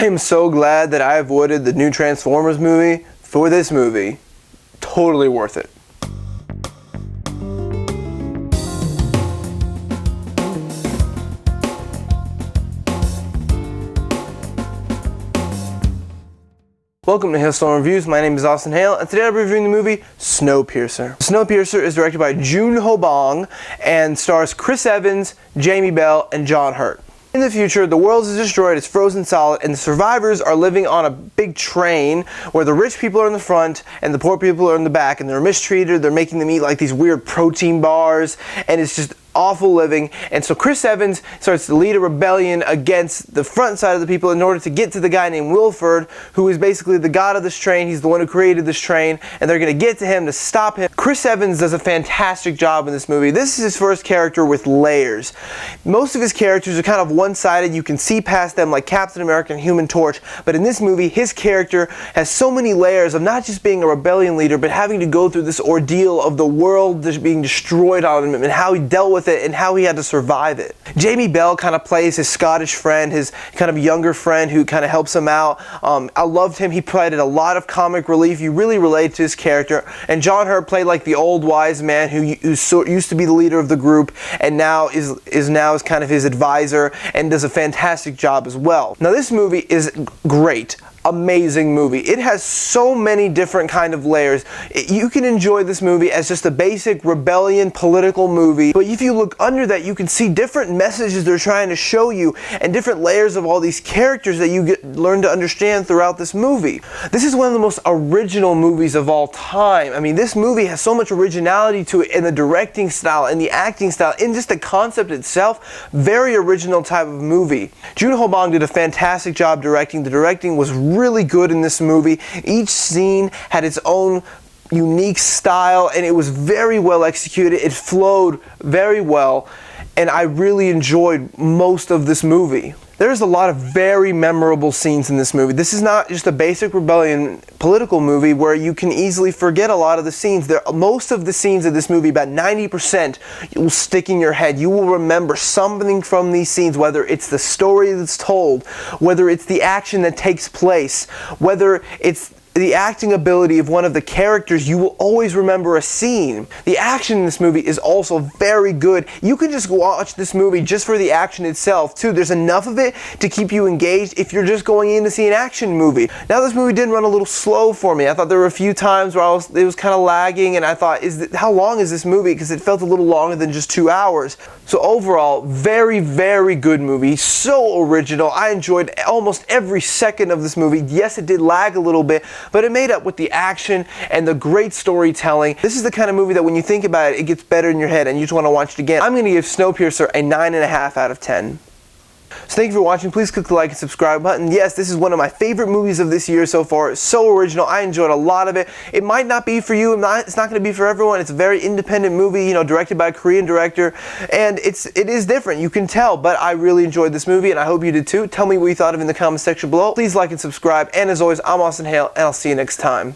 I am so glad that I avoided the new Transformers movie for this movie. Totally worth it. Welcome to Hailstorm Reviews. My name is Austin Hale, and today I'll be reviewing the movie Snowpiercer. Snowpiercer is directed by Joon-ho Bong and stars Chris Evans, Jamie Bell, and John Hurt. In the future, the world is destroyed, it's frozen solid, and the survivors are living on a big train where the rich people are in the front and the poor people are in the back, and they're mistreated. They're making them eat like these weird protein bars, and it's just awful living. And so Chris Evans starts to lead a rebellion against the front side of the people in order to get to the guy named Wilford, who is basically the god of this train. He's the one who created this train, and they're going to get to him to stop him. Chris Evans does a fantastic job in this movie. This is his first character with layers. Most of his characters are kind of one-sided. You can see past them like Captain America and Human Torch, but in this movie, his character has so many layers of not just being a rebellion leader, but having to go through this ordeal of the world just being destroyed on him and how he dealt with it and how he had to survive it. Jamie Bell kind of plays his Scottish friend, his kind of younger friend who kind of helps him out. I loved him. He provided a lot of comic relief. You really relate to his character. And John Hurt played like the old wise man who used to be the leader of the group and now is kind of his advisor and does a fantastic job as well. Now this movie is great. Amazing movie. It has so many different kind of layers. You can enjoy this movie as just a basic rebellion political movie, but if you look under that, you can see different messages they're trying to show you and different layers of all these characters that you learn to understand throughout this movie. This is one of the most original movies of all time. I mean, this movie has so much originality to it in the directing style and the acting style and just the concept itself. Very original type of movie. Joon-ho Bong did a fantastic job directing. The directing was really good in this movie. Each scene had its own unique style and it was very well executed. It flowed very well and I really enjoyed most of this movie. There's a lot of very memorable scenes in this movie. This is not just a basic rebellion political movie where you can easily forget a lot of the scenes. Most of the scenes of this movie, about 90%, will stick in your head. You will remember something from these scenes, whether it's the story that's told, whether it's the action that takes place, whether it's the acting ability of one of the characters. You will always remember a scene. The action in this movie is also very good. You can just watch this movie just for the action itself too. There's enough of it to keep you engaged if you're just going in to see an action movie. Now this movie did run a little slow for me. I thought there were a few times where it was kind of lagging and I thought, how long is this movie? Because it felt a little longer than just 2 hours. So overall, very, very good movie. So original. I enjoyed almost every second of this movie. Yes, it did lag a little bit, but it made up with the action and the great storytelling. This is the kind of movie that when you think about it, it gets better in your head and you just want to watch it again. I'm going to give Snowpiercer a 9.5 out of 10. So thank you for watching. Please click the like and subscribe button. Yes, this is one of my favorite movies of this year so far. It's so original. I enjoyed a lot of it. It might not be for you. It's not going to be for everyone. It's a very independent movie, directed by a Korean director, and it is different. You can tell, but I really enjoyed this movie, and I hope you did too. Tell me what you thought of it in the comment section below. Please like and subscribe, and as always, I'm Austin Hale, and I'll see you next time.